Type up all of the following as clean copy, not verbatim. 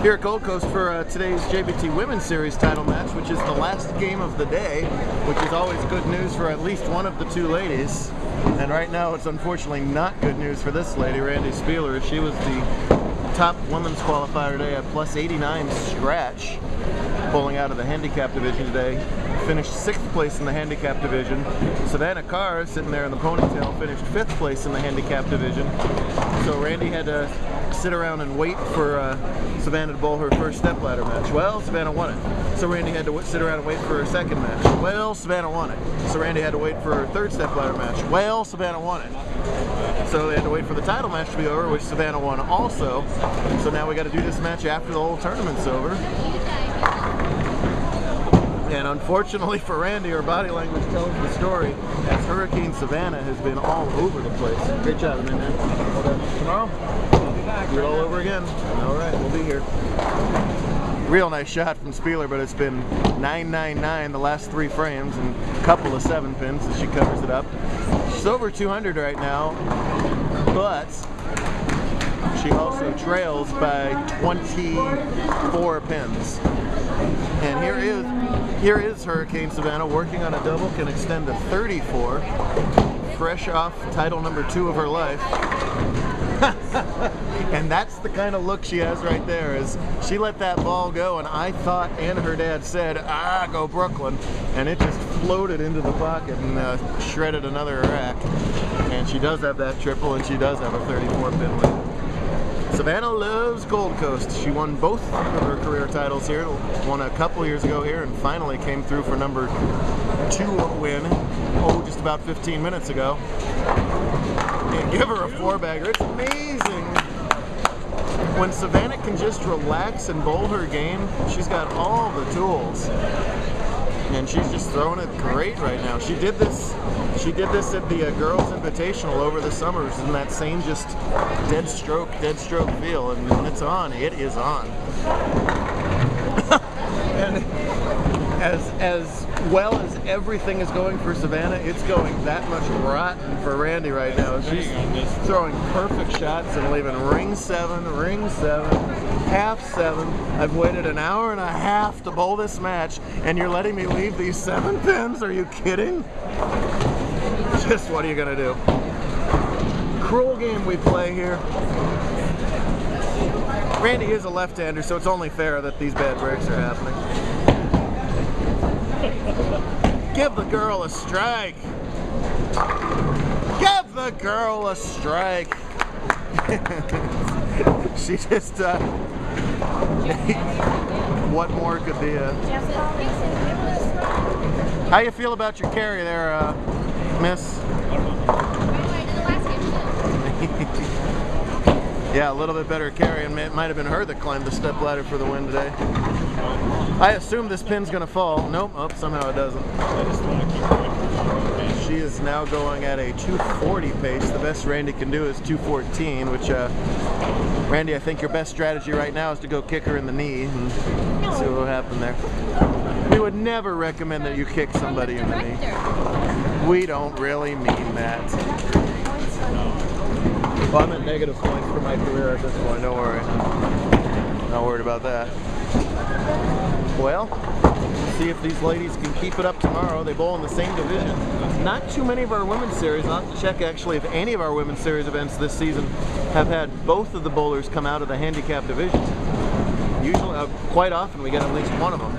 Here at Gold Coast for today's JBT Women's Series title match, which is the last game of the day, which is always good news for at least one of the two ladies. And right now it's unfortunately not good news for this lady, Randi Speiler. She was the top women's qualifier today at plus 89 scratch, pulling out of the handicap division today. Finished 6th place in the handicap division. Savannah Carr, sitting there in the ponytail, finished 5th place in the handicap division. So Randi had to sit around and wait for Savannah to bowl her first stepladder match. Well, Savannah won it. So Randi had to sit around and wait for her second match. Well, Savannah won it. So Randi had to wait for her third stepladder match. Well, Savannah won it. So they had to wait for the title match to be over, which Savannah won also. So now we got to do this match after the whole tournament's over. And unfortunately for Randi, her body language tells the story, as Hurricane Savannah has been all over the place. Great job, man. Hold on. Tomorrow, I'll be back. Do it all over again. All right, we'll be here. Real nice shot from Speiler, but it's been 999 the last 3 frames and a couple of 7 pins as she covers it up. She's over 200 right now, but she also trails by 24 pins. And here is Hurricane Savannah working on a double, can extend to 34, fresh off title number 2 of her life. And that's the kind of look she has right there, is she let that ball go, and I thought, and her dad said, go Brooklyn, and it just floated into the pocket and shredded another rack. And she does have that triple, and she does have a 34 pin win. Savannah loves Gold Coast. She won both of her career titles here, won a couple years ago here, and finally came through for number 2 win, just about 15 minutes ago. And give her a 4-bagger. It's amazing. When Savannah can just relax and bowl her game, she's got all the tools. And she's just throwing it great right now. She did this at the Girls Invitational over the summers in that same just dead stroke feel. And when it's on, it is on. And as well as everything is going for Savannah, it's going that much rotten for Randi right now. She's throwing perfect shots and leaving ring 7, half 7. I've waited an hour and a half to bowl this match, and you're letting me leave these 7 pins? Are you kidding? Just what are you gonna do? Cruel game we play here. Randi is a left-hander, so it's only fair that these bad breaks are happening. Give the girl a strike. Give the girl a strike. She just, what more could the, How you feel about your carry there, miss? Yeah, a little bit better carry, and it might have been her that climbed the step ladder for the win today. I assume this pin's gonna fall. Nope, somehow it doesn't. She is now going at a 240 pace. The best Randi can do is 214, which, Randi, I think your best strategy right now is to go kick her in the knee and see what will happen there. We would never recommend that you kick somebody in the knee. We don't really mean that. Well, I'm at negative points for my career at this point, don't worry. Not worried about that. Well, see if these ladies can keep it up tomorrow. They bowl in the same division. Not too many of our women's series. I'll have to check actually if any of our women's series events this season have had both of the bowlers come out of the handicap division. Usually, quite often, we get at least one of them.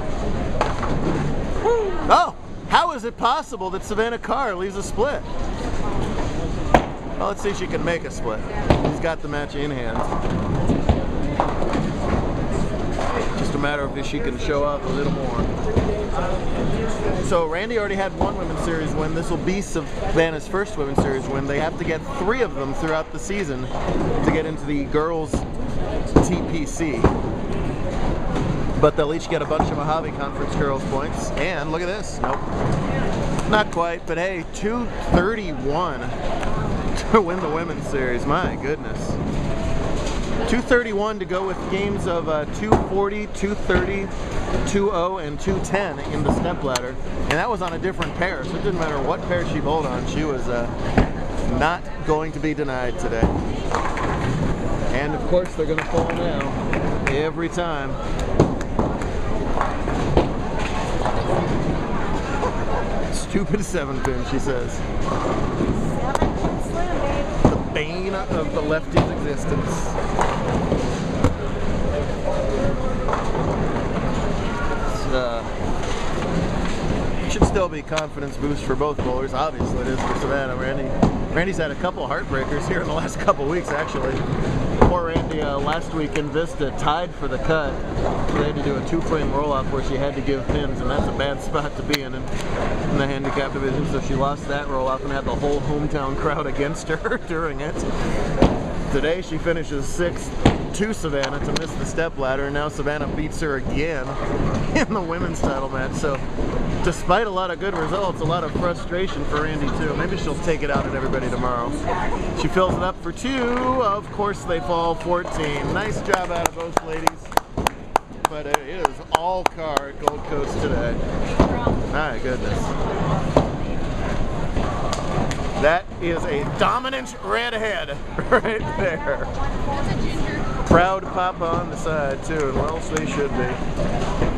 Oh, how is it possible that Savannah Carr leaves a split? Well, let's see if she can make a split. She's got the match in hand. Just a matter of if she can show off a little more. So Randi already had 1 women's series win. This will be Savannah's first women's series win. They have to get 3 of them throughout the season to get into the girls' TPC. But they'll each get a bunch of Mojave Conference girls points. And look at this. Nope. Not quite, but hey, 231 to win the women's series. My goodness. 231 to go with games of 240, 230, 2-0, and 210 in the stepladder. And that was on a different pair, so it didn't matter what pair she bowled on. She was not going to be denied today. And of course they're going to fall now. every time. Stupid 7-pin, she says. 7-pin slam, babe. The bane of the lefty's existence. Should still be confidence boost for both bowlers. Obviously it is for Savannah. Randy's had a couple heartbreakers here in the last couple weeks, actually. Poor Randy last week in Vista tied for the cut. They had to do a 2-frame roll-off where she had to give pins, and that's a bad spot to be in the handicap division. So she lost that roll-off and had the whole hometown crowd against her during it. Today she finishes 6th to Savannah to miss the step ladder, and now Savannah beats her again in the women's title match. So despite a lot of good results, a lot of frustration for Randi too. Maybe she'll take it out at everybody tomorrow. She fills it up for 2. Of course they fall 14. Nice job out of both ladies. But it is all Carr at Gold Coast today. My goodness. That is a dominant redhead right there. That's a ginger. Proud papa on the side too, and well, they should be.